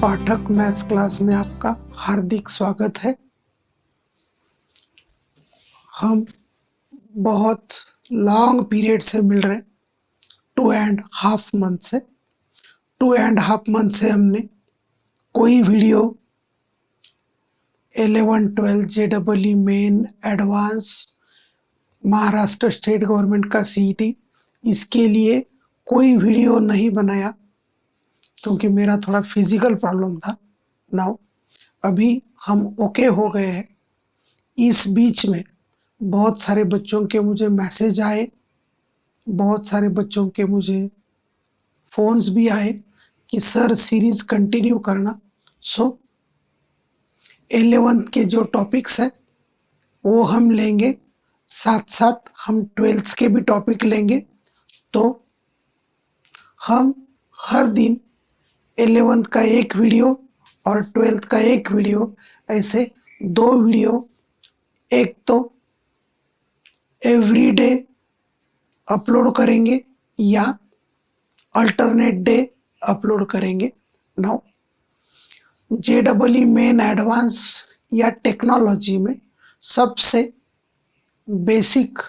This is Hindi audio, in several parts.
पाठक मैथ्स क्लास में आपका हार्दिक स्वागत है। हम बहुत लॉन्ग पीरियड से मिल रहे, 2.5 मंथ से। 2.5 मंथ से हमने कोई video 11, 12 JEE main, advance, Maharashtra state government का CET, इसके लिए कोई वीडियो नहीं बनाया क्योंकि मेरा थोड़ा फिजिकल प्रॉब्लम था। नाउ अभी हम ओके हो गए हैं। इस बीच में बहुत सारे बच्चों के मुझे मैसेज आए, बहुत सारे बच्चों के मुझे फ़ोन्स भी आए कि सर सीरीज़ कंटिन्यू करना। सो 11th के जो टॉपिक्स हैं वो हम लेंगे, साथ साथ हम 12th के भी टॉपिक लेंगे। तो हम हर दिन 11th का एक वीडियो और 12th का एक वीडियो, ऐसे 2 वीडियो, एक तो एवरी डे अपलोड करेंगे या अल्टरनेट डे अपलोड करेंगे। नाउ JEE मेन, एडवांस या टेक्नोलॉजी में सबसे बेसिक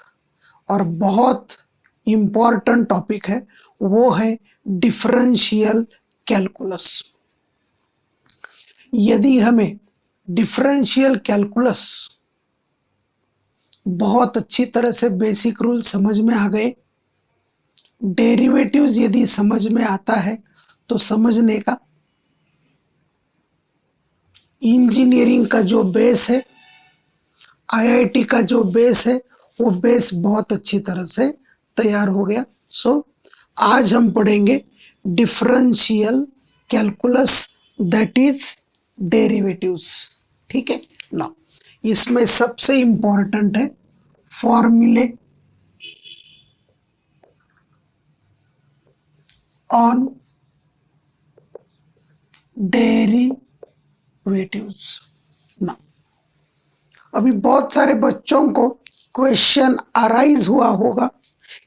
और बहुत इम्पॉर्टेंट टॉपिक है, वो है डिफरेंशियल कैलकुलस। यदि हमें डिफरेंशियल कैलकुलस बहुत अच्छी तरह से बेसिक रूल समझ में आ गए, डेरिवेटिव्स यदि समझ में आता है, तो समझने का इंजीनियरिंग का जो बेस है, IIT का जो बेस है, वो बेस बहुत अच्छी तरह से तैयार हो गया। सो आज हम पढ़ेंगे differential calculus, that is derivatives. ठीक है ना। इसमें सबसे इंपॉर्टेंट है फॉर्मूले ऑन डेरिवेटिव्स ना। अभी बहुत सारे बच्चों को क्वेश्चन अराइज हुआ होगा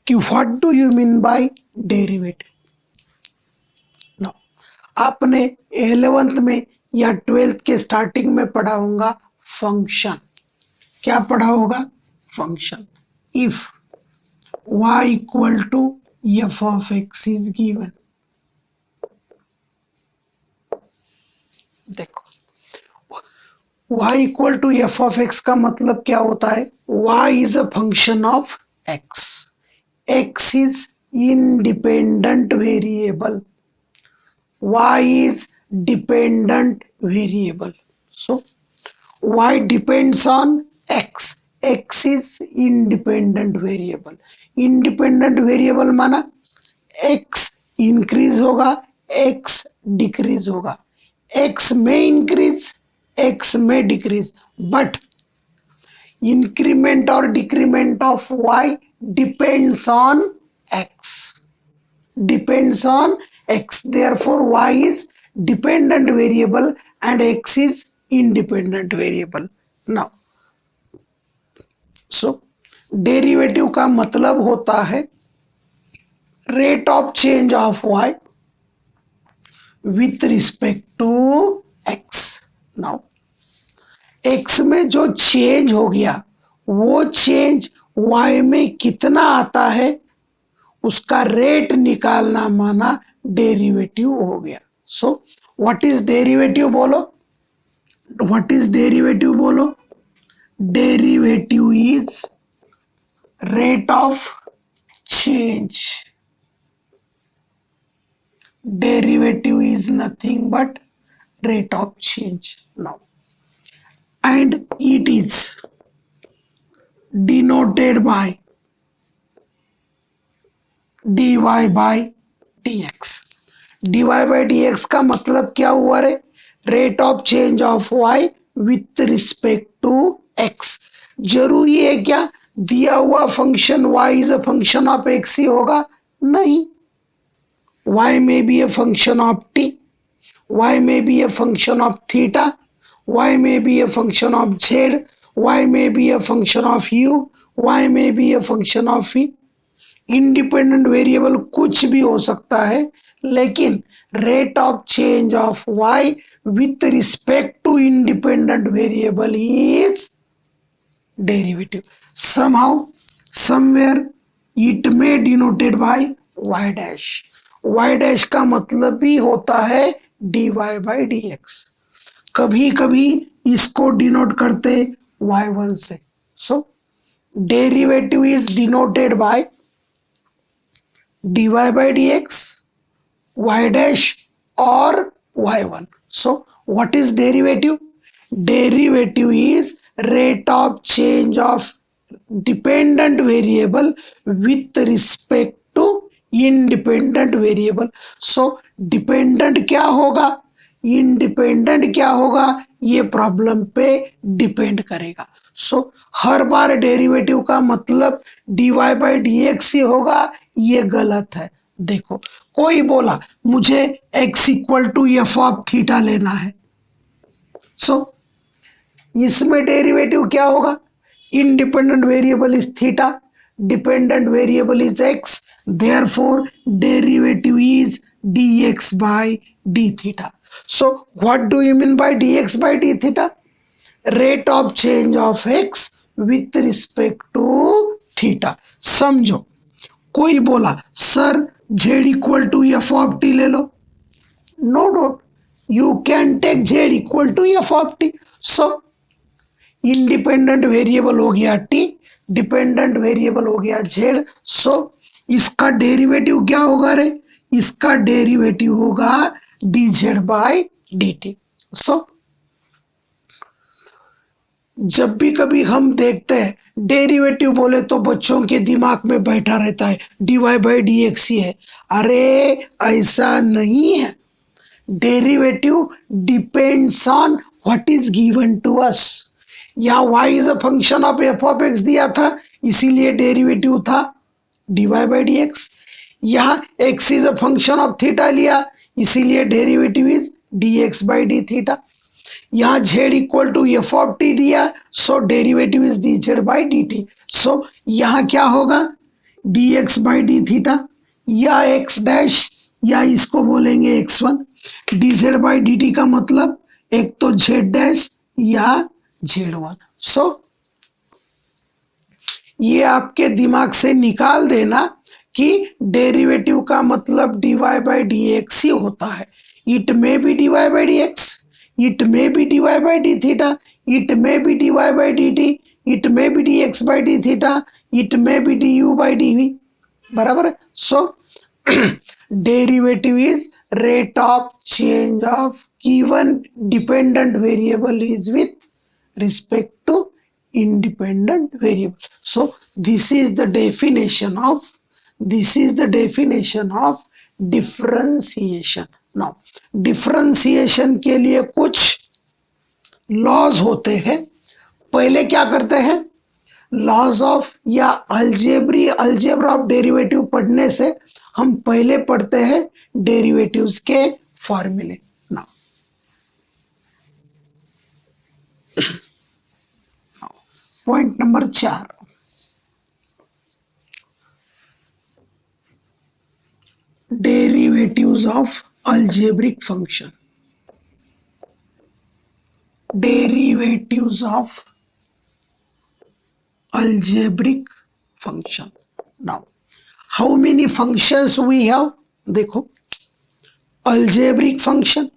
कि what do you mean by derivative. No, आपने 11th में या 12th के स्टार्टिंग में पढ़ा होगा फंक्शन। क्या पढ़ा होगा? Function. If y equal to f of x is given. देखो, y equal to f of x का मतलब क्या होता है? y is a function of x. x is independent variable. y is dependent variable. So y depends on x. x is independent variable. Independent variable माना x इंक्रीज होगा, x डिक्रीज होगा, x में इंक्रीज, x में डिक्रीज, बट इंक्रीमेंट और decrement of y depends on x. Depends on x. Therefore, y is dependent variable and x is independent variable. Now, so derivative का मतलब होता है rate of change of y with respect to x. Now, x में जो चेंज हो गया, वो चेंज y में कितना आता है, उसका रेट निकालना माना डेरिवेटिव हो गया। सो व्हाट इज डेरिवेटिव बोलो? व्हाट इज डेरिवेटिव बोलो? Derivative is rate of change. Derivative is nothing but rate of change. Now and it is denoted by dy by dx. dy by dx का मतलब क्या हुआ रे? Rate of change of y with respect to x। जरूरी है क्या दिया हुआ function y is a function of x ही होगा? नहीं, y may be a function of t, y may be a function of theta, y may be a function of z, y may be a function of u, y may be a function of v. Independent variable कुछ भी हो सकता है, लेकिन rate of change of y with respect to independent variable is derivative. somehow somewhere it may denoted by y dash. y dash का मतलब भी होता है dy by dx. कभी कभी इसको डिनोट करते y1 से. So derivative is denoted by dy by dx, y dash or y1. So what is derivative? Derivative is rate of change of dependent variable with respect to independent variable. So dependent क्या होगा, independent क्या होगा, ये प्रॉब्लम पे डिपेंड करेगा. सो हर बार डेरिवेटिव का मतलब dy by dx ही होगा, ये गलत है. देखो कोई बोला मुझे x equal to F of theta लेना है. सो इसमें डेरिवेटिव क्या होगा, independent variable is theta, dependent variable is x, therefore derivative is dx by d theta. So what do you mean by dx by d theta? Rate of change of x with respect to theta. समझो कोई बोला sir z equal to F of T ले लो. No doubt you can take z equal to F of T. So independent variable हो गया t, डिपेंडेंट वेरिएबल हो गया z. सो इसका डेरिवेटिव क्या होगा रे, इसका डेरिवेटिव होगा dz बाय dt. सो जब भी कभी हम देखते हैं डेरिवेटिव बोले तो बच्चों के दिमाग में बैठा रहता है dy बाई dx ही है. अरे ऐसा नहीं है. Derivative depends on what is given to us. यहाँ y is a function of F of X दिया था, इसीलिए डेरिवेटिव था dy बाई dx. यहाँ x is a function of theta लिया, इसीलिए derivative is dx by D theta. यहाँ z equal to F of T दिया, so derivative is dz by D T. So यहाँ क्या होगा dx बाई डी थीटा या x डैश या इसको बोलेंगे x1. dz by D T का मतलब एक तो z डैश या z1. सो ये आपके दिमाग से निकाल देना कि डेरिवेटिव का मतलब dy बाई dx ही होता है. It may be dy by dx, it may be dy by d theta, it may be dy by dt, it may be dx by d theta, it may be du by dv. बराबर है. So derivative is rate of change of given dependent variable is with respect to independent variable. So this is the definition of differentiation. Now differentiation के लिए कुछ लॉज होते हैं. पहले क्या करते हैं, लॉज ऑफ या अल्जेब्रा ऑफ डेरिवेटिव पढ़ने से हम पहले पढ़ते हैं डेरिवेटिव्स के फॉर्मूले. Now point number 4, derivatives of algebraic function. Derivatives of algebraic function. Now how many functions we have? देखो algebraic function,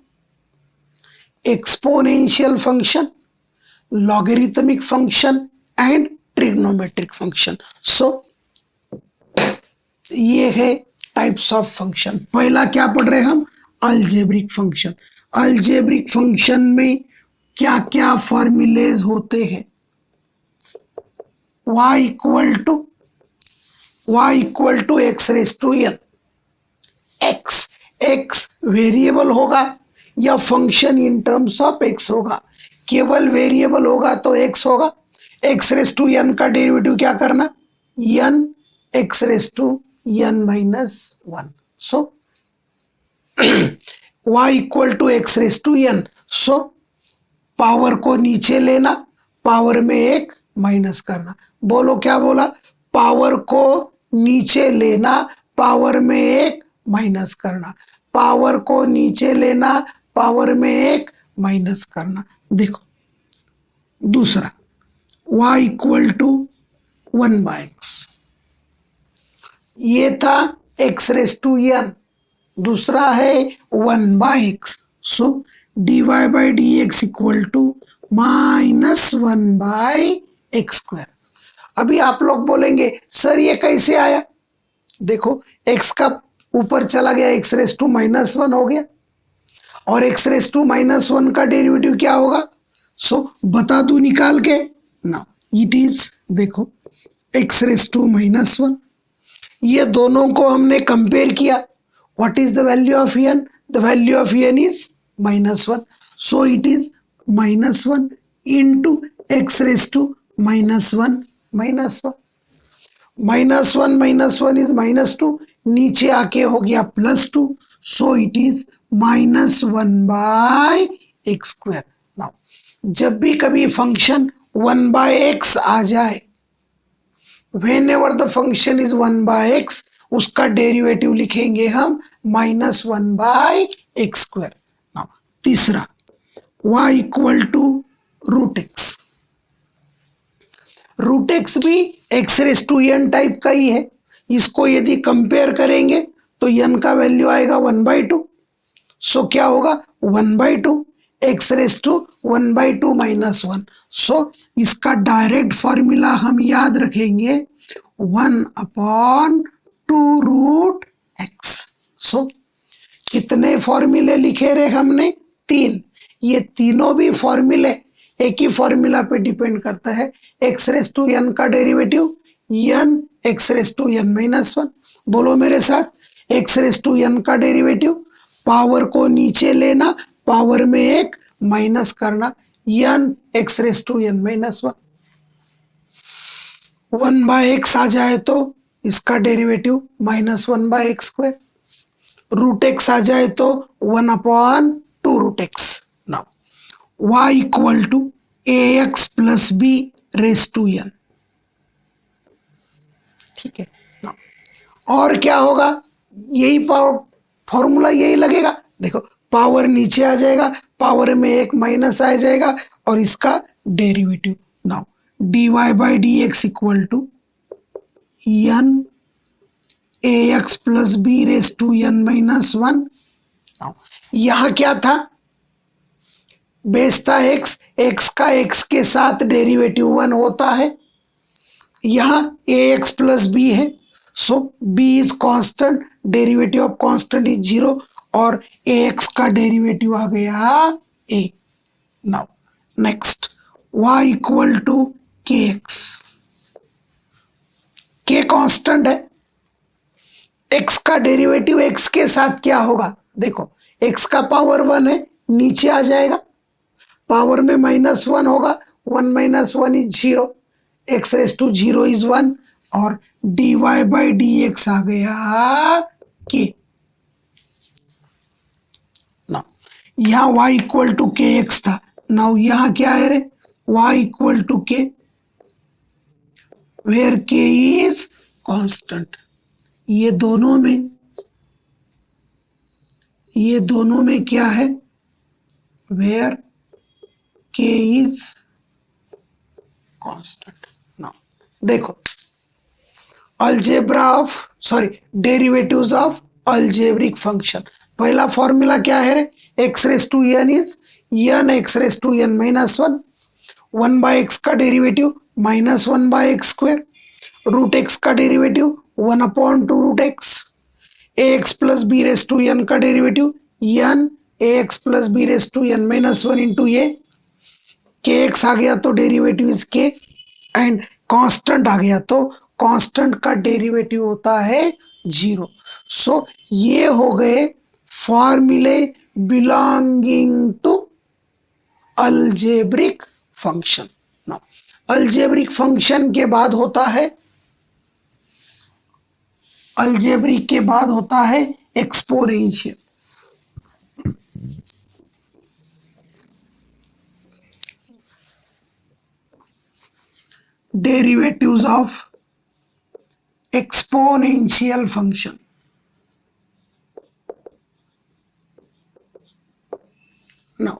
exponential function, logarithmic function and trigonometric function. So ये है टाइप्स ऑफ फंक्शन. पहला क्या पढ़ रहे हैं हम, अल्जेब्रिक फंक्शन. अल्जेब्रिक फंक्शन में क्या क्या फॉर्मूलेज होते हैं. y equal to x raise to n. X variable होगा या function in terms of x होगा. केवल वेरिएबल होगा तो एक्स होगा. एक्स रेस टू एन का डेरिवेटिव क्या करना, n x raise to n minus 1. So y equal to x raise to n. So power को नीचे लेना, पावर में एक माइनस करना. बोलो क्या बोला, पावर को नीचे लेना, पावर में एक माइनस करना. पावर को नीचे लेना, पावर में एक माइनस करना। देखो दूसरा y इक्वल टू 1/x, ये था x रेस टू n, दूसरा है 1/x, so dy/dx equal to -1/x²। अभी आप लोग बोलेंगे सर ये कैसे आया? देखो x का ऊपर चला गया, x रेस टू -1 हो गया, और x रेस टू -1 का डेरिवेटिव क्या होगा? सो बता दूं निकाल के ना, इट इज, देखो x रेस टू -1, ये दोनों को हमने कंपेयर किया। What is the value of n? The value of n is -1, so it is -1 into x raise to -1 -1 is -2, नीचे आके हो गया +2, सो इट इज -1/x²। नाउ जब भी कभी फंक्शन 1/x आ जाए, whenever the function is 1/x, उसका डेरिवेटिव लिखेंगे हम -1/x²। नाउ तीसरा y equal to √x, √x भी x raise to n type का ही है। इसको यदि कंपेयर करेंगे तो n का वैल्यू आएगा 1/2, सो क्या होगा 1/2, x रेस टू 1/2 -1, सो इसका डायरेक्ट फॉर्मूला हम याद रखेंगे 1/2√x। सो कितने फॉर्मूले लिखे रहे हमने? 3। ये तीनों भी फॉर्मूले एक ही फॉर्मूला पे डिपेंड करता है, x रेस टू n का derivative n x raise to n -1। बोलो मेरे साथ, x रेस टू n का डेरिवेटिव, पावर को नीचे लेना, पावर में एक माइनस करना, n x raise to n -1। 1/x आ जाए तो इसका डेरिवेटिव -1/x², √x आ जाए तो 1/2√x। Now y equal to ax plus b raise to n, ठीक है ना। और क्या होगा? यही फॉर्मूला यही लगेगा। देखो पावर नीचे आ जाएगा, पावर में एक माइनस आ जाएगा, और इसका derivative. Now dy/dx equal to n ax plus b raise to n -1। Now यहां क्या था? बेस था x, x का x के साथ डेरिवेटिव 1 होता है, यहाँ ax प्लस b है, so b is constant, derivative of constant is 0, और ax का डेरिवेटिव आ गया a। Now next y equal to kx, k constant है, x का डेरिवेटिव x के साथ क्या होगा? देखो x का पावर 1 है, नीचे आ जाएगा, पावर में -1 होगा, 1 - 1 is 0, x raise to 0 is 1, और dy/dx आ गया k। नाउ यहाँ y इक्वल टू kx था, नाउ यहाँ क्या है रे? y equal to k, where k is constant. ये दोनों में क्या है? Where k is constant. Now देखो डेरिवेटिव्स ऑफ अल्जेब्रिक फंक्शन। पहला फॉर्मूला क्या है रे? x raise to n is n x raise to n -1, 1/x का डेरिवेटिव -1/x², √x का डेरिवेटिव 1/2√x, ax plus b raise to n का derivative n ax plus b raise to n -1 into a, kx आ गया तो derivative is k, and constant आ गया तो कांस्टेंट का डेरिवेटिव होता है 0। सो ये हो गए फॉर्मूले belonging to algebraic function. Now algebraic function के बाद होता है exponential. Derivatives of exponential function. Now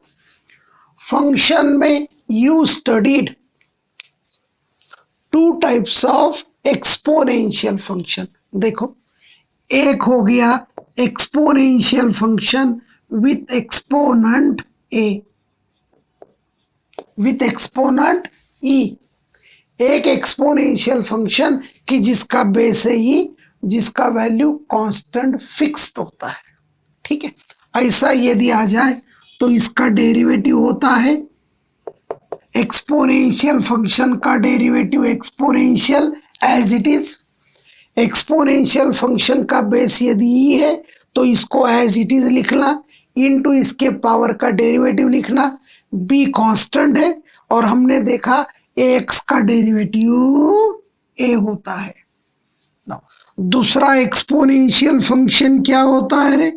function में you studied two types of exponential function. देखो, एक हो गया एक्सपोनेंशियल function with exponent A with exponent E, एक एक्सपोनेंशियल फंक्शन कि जिसका बेस है ई, जिसका वैल्यू कांस्टेंट फिक्स्ड होता है। ठीक है, ऐसा यदि आ जाए तो इसका डेरिवेटिव होता है एक्सपोनेंशियल फंक्शन का derivative exponential as it is. Exponential function का बेस यदि ई है तो इसको एज इट इज लिखना, इनटू इसके पावर का डेरिवेटिव लिखना। बी कांस्टेंट है और हमने देखा एक्स का डेरिवेटिव ए होता है। दूसरा एक्सपोनेंशियल फंक्शन क्या होता है रे?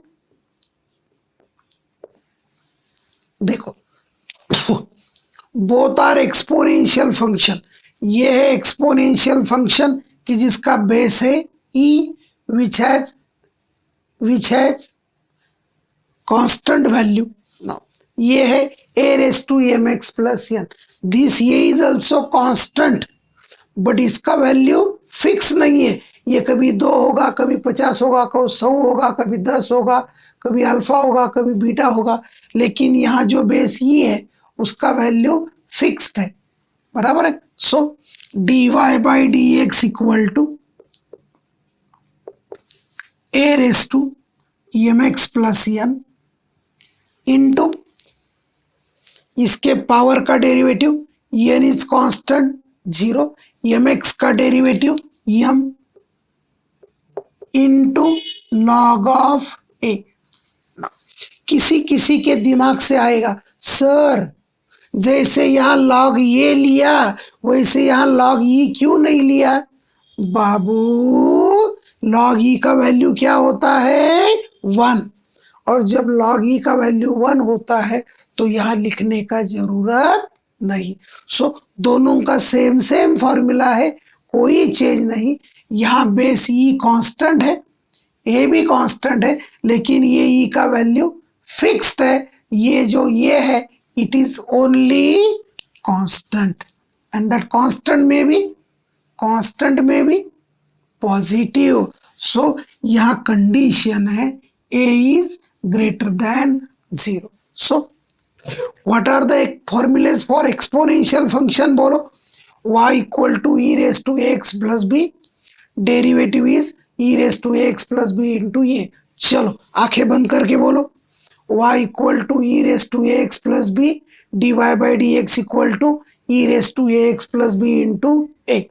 देखो, बोथ आर एक्सपोनेंशियल फंक्शन। ये है एक्सपोनेंशियल फंक्शन कि जिसका बेस है E, which has constant value. ये है A raise to M x plus N. This ये इज ऑल्सो कांस्टेंट, बट इसका वैल्यू फिक्स नहीं है। ये कभी 2 होगा, कभी 50 होगा, कभी 100 होगा, कभी 10 होगा, कभी अल्फा होगा, कभी बीटा होगा। लेकिन यहाँ जो बेस ई है उसका वैल्यू फिक्स्ड है, बराबर है। So dy by D x equal to A raise to M x plus N into इसके पावर का derivative N is constant 0, M X का derivative M into log of A. किसी किसी के दिमाग से आएगा, सर जैसे यहाँ लॉग ये लिया वैसे यहाँ लॉग ई क्यों नहीं लिया? बाबू, लॉग ई का वैल्यू क्या होता है? 1, और जब लॉग ई का वैल्यू 1 होता है तो यहाँ लिखने का जरूरत नहीं। सो दोनों का सेम फॉर्मूला है, कोई चेंज नहीं। यहाँ बेस ई कांस्टेंट है, ए भी कांस्टेंट है, लेकिन ये ई का वैल्यू फिक्स्ड है। ये जो ये है it is only constant, and that constant में भी पॉजिटिव। सो यहाँ कंडीशन है A is greater than 0। So what are the formulas for exponential function? बोलो, y equal to E raise to X plus B, derivative is E raise to X plus B into A. चलो आंखें बंद करके बोलो, y equal to E raise to X plus B, D Y by D x equal to E raise to X plus B into A.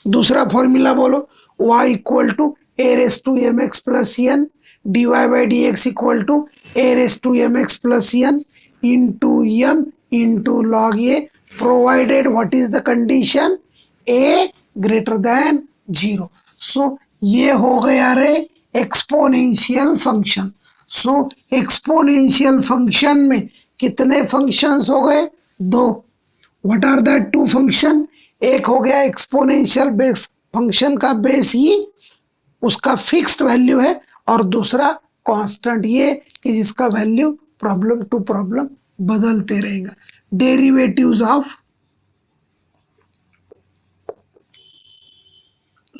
दूसरा फॉर्मूला बोलो, y equal to A raise to M x plus N, D Y by D x equal to A raise to M x plus N into M into log A, provided what is the condition? A greater than 0। सो ये हो गया रे एक्सपोनेंशियल फंक्शन। सो एक्सपोनेंशियल फंक्शन में कितने फंक्शंस हो गए? 2। What are that 2 function? एक हो गया एक्सपोनेंशियल बेस फंक्शन का बेस ही उसका फिक्स्ड वैल्यू है, और दूसरा कांस्टेंट ये कि जिसका वैल्यू प्रॉब्लम टू प्रॉब्लम बदलते रहेगा। Derivatives of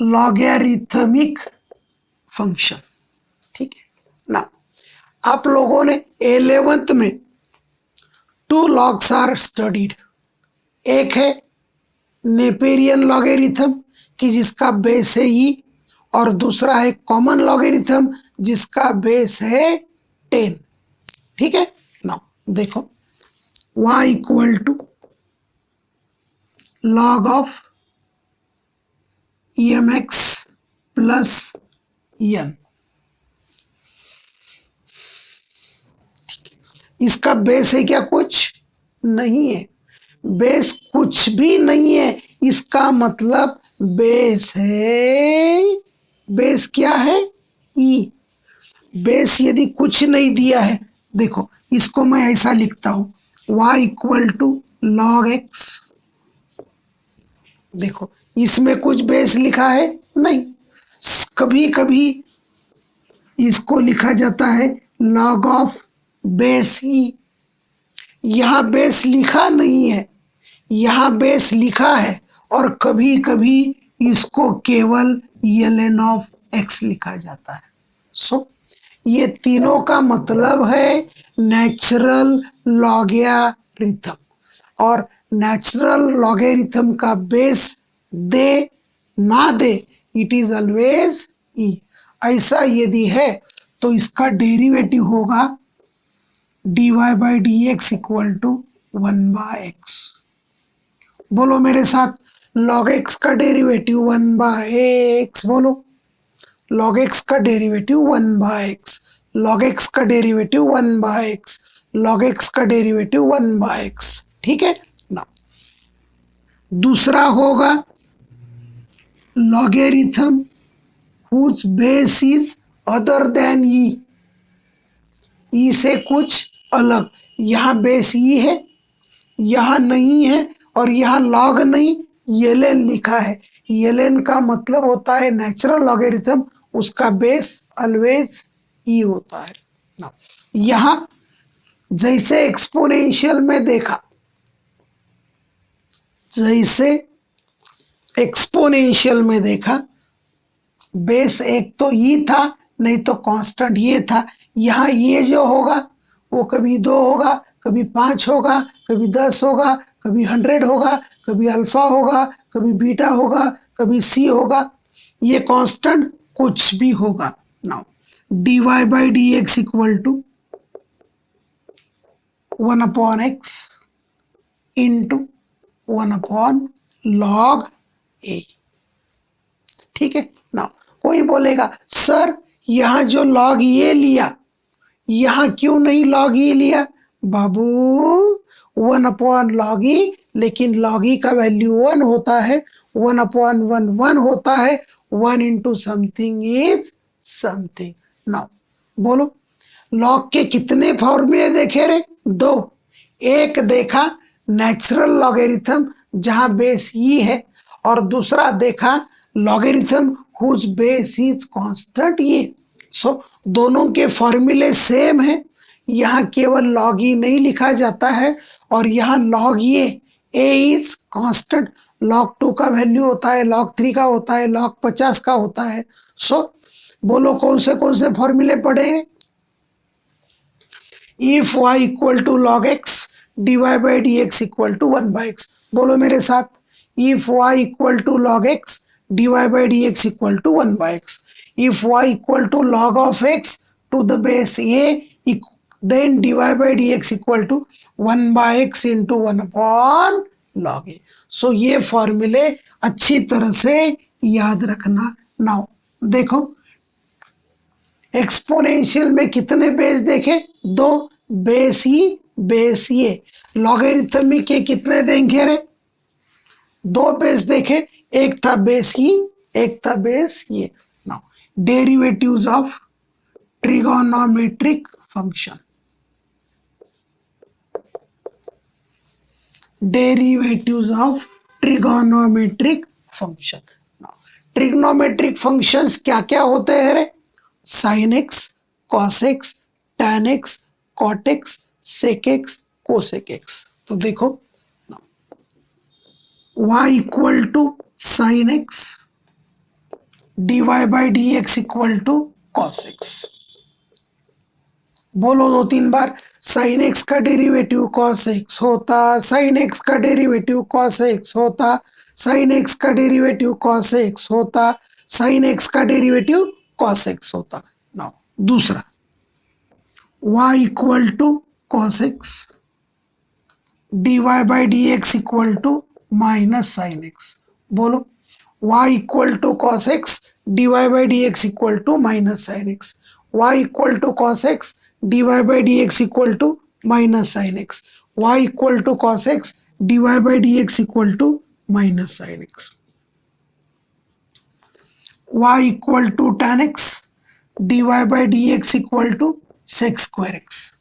logarithmic function. ठीक है ना, आप लोगों ने 11th में 2 लॉग्स आर स्टडीड। एक है नेपेरियन लॉगरिथम कि जिसका बेस है ई, और दूसरा है कॉमन लॉगरिथम जिसका बेस है 10। ठीक है ना, देखो y equal to log of m x plus n. इसका बेस है क्या? कुछ नहीं है, बेस कुछ भी नहीं है। इसका मतलब बेस है, बेस क्या है? ई। बेस यदि कुछ नहीं दिया है, देखो इसको मैं ऐसा लिखता हूं, y equal to log x. देखो इसमें कुछ बेस लिखा है नहीं, कभी कभी इसको लिखा जाता है लॉग ऑफ बेस ई, यहाँ बेस लिखा नहीं है, यहाँ बेस लिखा है और कभी कभी इसको केवल ln ऑफ x लिखा जाता है। सो ये तीनों का मतलब है नेचुरल लॉगरिथम, और नेचुरल लॉगरिथम का बेस दे ना दे इट इज ऑलवेज e। ऐसा यदि है तो इसका डेरिवेटिव होगा dy by D x equal to 1/x। बोलो मेरे साथ, log x का डेरिवेटिव 1/x, बोलो log x का डेरिवेटिव 1/x, log x का डेरिवेटिव 1/x, log x का डेरिवेटिव 1/x। ठीक है ना। दूसरा होगा logarithm whose base is other than e, e से कुछ अलग। यहाँ बेस e है, यहाँ नहीं है, और यहाँ log नहीं, ln लिखा है। ln का मतलब होता है नेचुरल लॉगरिथम, उसका बेस ऑलवेज e होता है ना। यहाँ जैसे एक्सपोनेंशियल में देखा, जैसे एक्सपोनेंशियल में देखा, बेस एक तो ई था, नहीं तो कांस्टेंट ये था। यहाँ ये जो होगा वो कभी 2 होगा, कभी 5 होगा, कभी 10 होगा, कभी 100 होगा, कभी अल्फा होगा, कभी बीटा होगा, कभी सी होगा। ये कांस्टेंट कुछ भी होगा। Now dy by D x equal to 1/x into 1/log a। ठीक है ना। कोई बोलेगा सर यहाँ जो log a लिया, यहाँ क्यों नहीं log e लिया? बाबू 1/log e, लेकिन log e का वैल्यू 1 होता है, 1/1 1 होता है, 1 into something is something. Now बोलो log के कितने फॉर्मूले देखे रे? 2। एक देखा नेचुरल लॉगरिथम जहां बेस e है, और दूसरा देखा logarithm whose base is constant ये। सो दोनों के फॉर्मूले सेम है। यहाँ केवल log e नहीं लिखा जाता है, और यहाँ log a is constant, log 2 का वैल्यू होता है, log 3 का होता है, log 50 का होता है। सो बोलो कौन से फॉर्मूले पढ़े हैं? If y equal to log x, dy by D x equal to 1/x। बोलो मेरे साथ, if y equal to log x, dy by D x equal to 1/x। If y equal to log of x to the base a, then dy by D x equal to 1/x into 1/log a। So ये फॉर्मूले अच्छी तरह से याद रखना। नाउ देखो एक्सपोनेंशियल में कितने बेस देखे? 2। बेस ही बेस ये। लॉगरिथमिक के कितने देंगे रे? 2 बेस देखे, एक था बेस ही, एक था बेस ये। Now derivatives of trigonometric function, derivatives of trigonometric function. Trigonometric functions क्या क्या होते हैं रे? Sine x, cos x, tan x, cot x, sec x, cosec x. तो देखो y equal to sine x, dy by D x equal to cos x. बोलो 2-3 बार, साइन एक्स का डेरिवेटिव कॉस एक्स होता, साइन एक्स का डेरिवेटिव कॉस एक्स होता, साइन एक्स का डेरिवेटिव कॉस एक्स होता, साइन एक्स का डेरिवेटिव कॉस एक्स होता। नाउ दूसरा y equal to cos x, dy by D x equal to minus sine x. बोलो y equal to cos x, dy by D x equal to minus sine x. y equal to cos x, dy by D x equal to minus sine x. y equal to cos x, dy by D x equal to minus sine x. y equal to tan x, dy by D x equal to sec square X.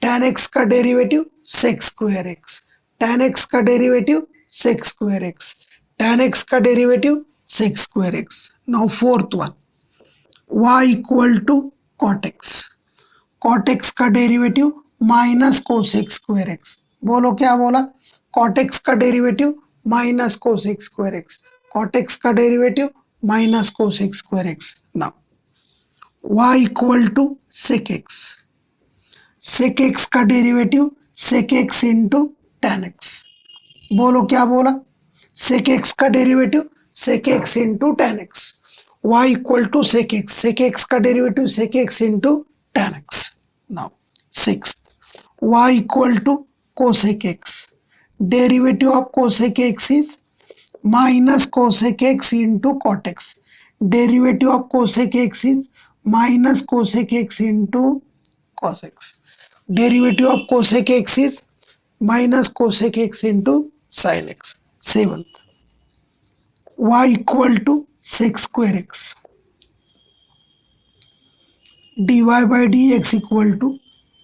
tan x का derivative sec square X, tan x का derivative sec square X, tan x का derivative sec square X. Now fourth one, y equal to cot x, cot x का derivative minus cosec square X. बोलो क्या बोला? कॉट एक्स का derivative minus cosec square X, cot X का derivative minus cosec square X. Now y equal to sec X, sec X का derivative sec X into tan X. बोलो क्या बोला? सेक एक्स का derivative sec X into tan X, y equal to sec X का derivative sec X into tan X. Now six, y equal to cosec X, derivative of cosec X is minus cosec X into cot X, derivative of cosec X is minus cosec X into cos x, derivative of cosec X is minus cosec X into sin x। Seventh, y equal to sec square X, dy by dx equal to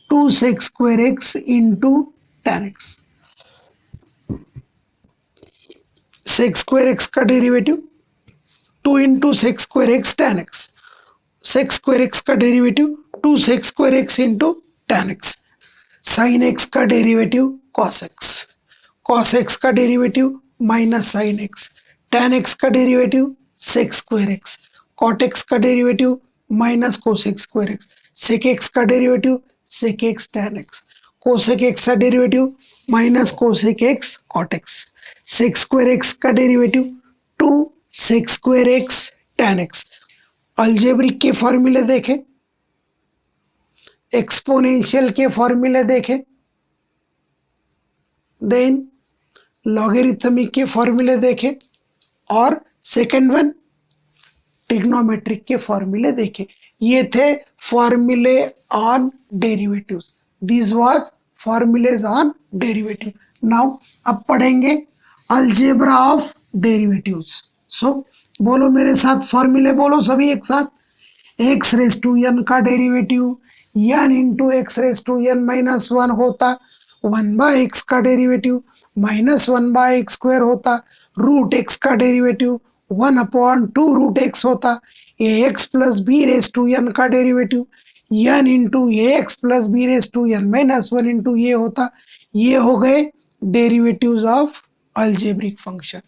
2 sec square x into tan x। Sec square X का derivative 2 into sec square X tan x, sec square X का derivative 2 sec square X into tan x, sine x का derivative cos x, cos x का derivative minus sine X, tan x का derivative sec square X, cot x का derivative minus cosec square X, sec X का derivative sec X tan x, cosec X का derivative minus cosec X cot x, sec square X का derivative 2 sec square X tan x। Algebraic के फॉर्मूले देखें, एक्सपोनेंशियल के फॉर्मूले देखें, देन लॉगरिथमिक के फॉर्मूले देखें, और सेकंड वन ट्रिग्नोमेट्रिक के फॉर्मूले देखें। ये थे फॉर्मूले on derivatives, this was formulas on derivative. Now अब पढ़ेंगे अलजेब्रा ऑफ डेरिवेटिव्स। सो बोलो मेरे साथ फॉर्मूले, बोलो सभी एक साथ। एक्स रेस टू एन का derivative N into X raise to N minus one होता, 1/x का डेरिवेटिव माइनस 1/x स्क्वायर होता, रूट एक्स का डेरिवेटिव 1/2 √x होता, A X plus B raise to N का derivative N into A X plus B raise to N minus 1 into A होता। ये हो गए derivatives of algebraic function.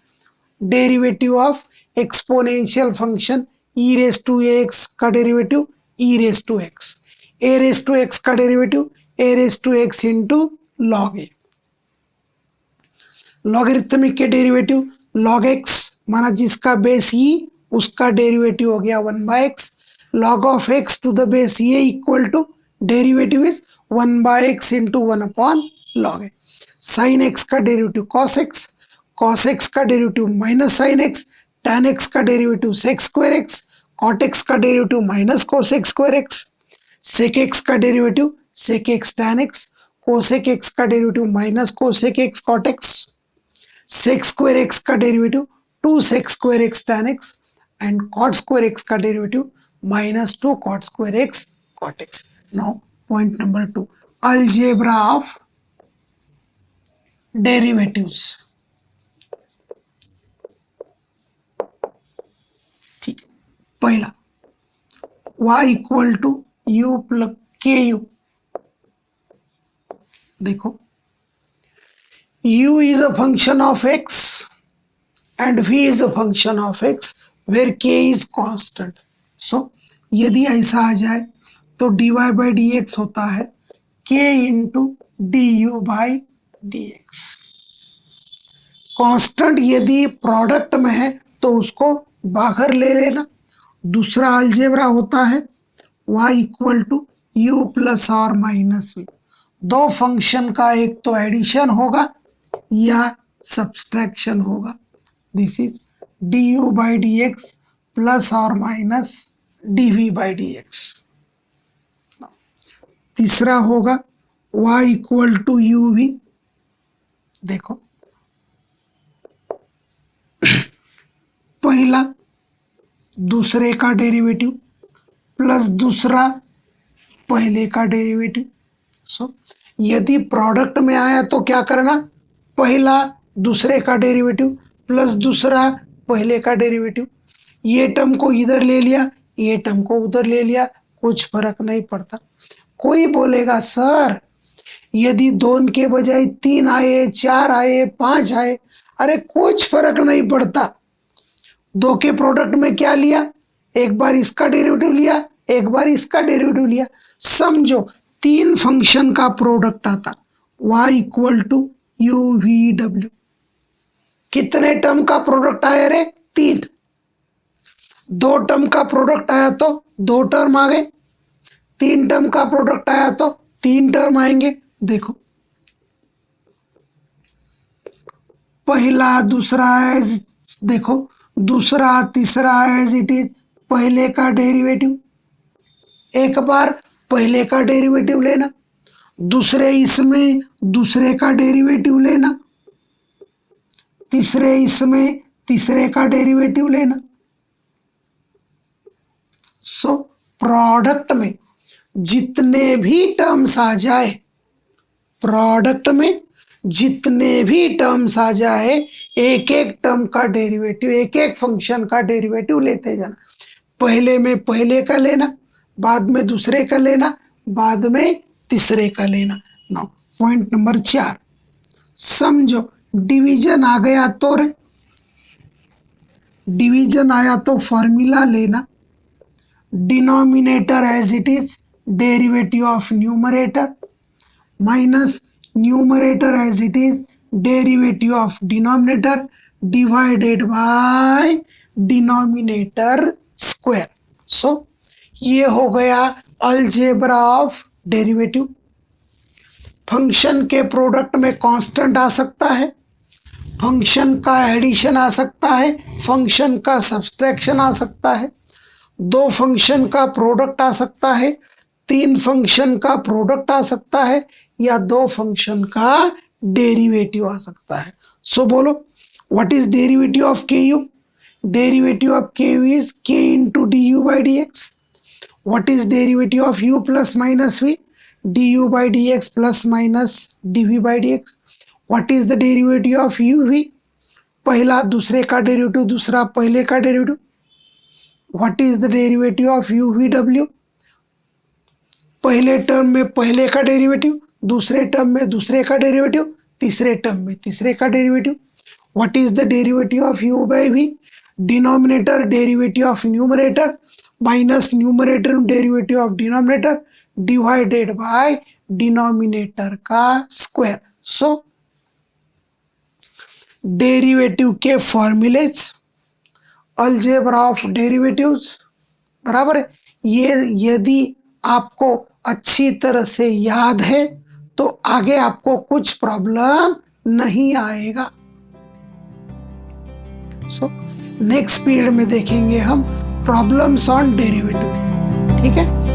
Derivative of exponential function E raise to X का derivative E raise to X, A raise to X का derivative A raise to X into log A. Logarithmic के डेरिवेटिव लॉग एक्स माना जिसका बेस ई उसका डेरिवेटिव हो गया 1/x, log of x to the base a equal to derivative is 1/x into 1/log a। Sine x का derivative cos x, cos x का derivative minus sine X, tan x का derivative sec square X, cot x का derivative minus cosec square X, sec x का derivative sec x tan x, cosec x का derivative minus cosec x cot x, sec square x का derivative 2 sec square x tan x and cot square x का derivative minus 2 cot square x cot x। Now point number 2, algebra of derivatives. ठीक, पहला y equal to u plus k u. देखो u is a function of x and v is a function of x where k is constant. So यदि ऐसा आ जाए तो dy by dx होता है k into du by dx। Constant यदि प्रोडक्ट में है तो उसको बाहर ले लेना। दूसरा अलजेब्रा होता है y equal to u plus और माइनस वी। दो फंक्शन का एक तो एडिशन होगा या सब्सट्रैक्शन होगा। This is du by dx plus और माइनस dv by dx। तीसरा होगा y equal to u v. देखो पहला दूसरे का डेरिवेटिव प्लस दूसरा पहले का डेरिवेटिव। सो यदि प्रोडक्ट में आया तो क्या करना, पहला दूसरे का डेरिवेटिव प्लस दूसरा पहले का डेरिवेटिव। ये टर्म को इधर ले लिया, ये टर्म को उधर ले लिया, कुछ फर्क नहीं पड़ता। कोई बोलेगा सर यदि 2 के बजाय 3 आए, 4 आए, 5 आए, अरे कुछ फर्क नहीं पड़ता। 2 के प्रोडक्ट में क्या लिया, एक बार इसका डेरिवेटिव लिया, एक बार इसका डेरिवेटिव लिया। समझो 3 फंक्शन का प्रोडक्ट आता, y equal to u v डब्ल्यू। कितने टर्म का प्रोडक्ट आया रे, 3। 2 टर्म का प्रोडक्ट आया तो 2 टर्म आ गए, 3 टर्म का प्रोडक्ट आया तो 3 टर्म आएंगे। देखो पहला दूसरा एज, देखो दूसरा तीसरा एज इट इज पहले का डेरिवेटिव। एक बार पहले का डेरिवेटिव लेना, दूसरे इसमें दूसरे का डेरिवेटिव लेना, तीसरे इसमें तीसरे का डेरिवेटिव लेना। सो प्रोडक्ट में जितने भी टर्म्स आ जाए, प्रोडक्ट में जितने भी टर्म्स आ जाए, एक एक टर्म का डेरिवेटिव, एक एक फंक्शन का डेरिवेटिव लेते जाना। पहले में पहले का लेना, बाद में दूसरे का लेना, बाद में तीसरे का लेना। नाउ पॉइंट नंबर 4, समझो डिवीजन आ गया तो रे, डिवीजन आया तो फॉर्मूला लेना, denominator as it is derivative of numerator minus numerator as it is derivative of denominator divided by denominator square. So ये हो गया अलजेब्रा ऑफ डेरिवेटिव। फंक्शन के प्रोडक्ट में कांस्टेंट आ सकता है, फंक्शन का एडिशन आ सकता है, फंक्शन का सब्सट्रैक्शन आ सकता है, 2 फंक्शन का प्रोडक्ट आ सकता है, 3 फंक्शन का प्रोडक्ट आ सकता है, या 2 फंक्शन का डेरिवेटिव आ सकता है। सो बोलो what is derivative of k u? Derivative of k u is k into d u by D x. What is derivative of u plus minus v? D u by D x plus minus d v by D x. What is the derivative of u v? पहला दूसरे का डेरिवेटिव, दूसरा पहले का derivative. What is the derivative of u v डब्ल्यू? पहले टर्म में पहले का डेरिवेटिव, दूसरे टर्म में दूसरे का डेरिवेटिव, तीसरे टर्म में तीसरे का derivative. What is the derivative of u by v? Denominator derivative of numerator minus numerator derivative of denominator divided by denominator का स्क्वायर। सो डेरिवेटिव के फॉर्मूलेज, अलजेब्रा ऑफ डेरिवेटिव्स, बराबर है। ये यदि आपको अच्छी तरह से याद है तो आगे आपको कुछ प्रॉब्लम नहीं आएगा। सो नेक्स्ट पीरियड में देखेंगे हम प्रॉब्लम्स ऑन डेरिवेटिव, ठीक है।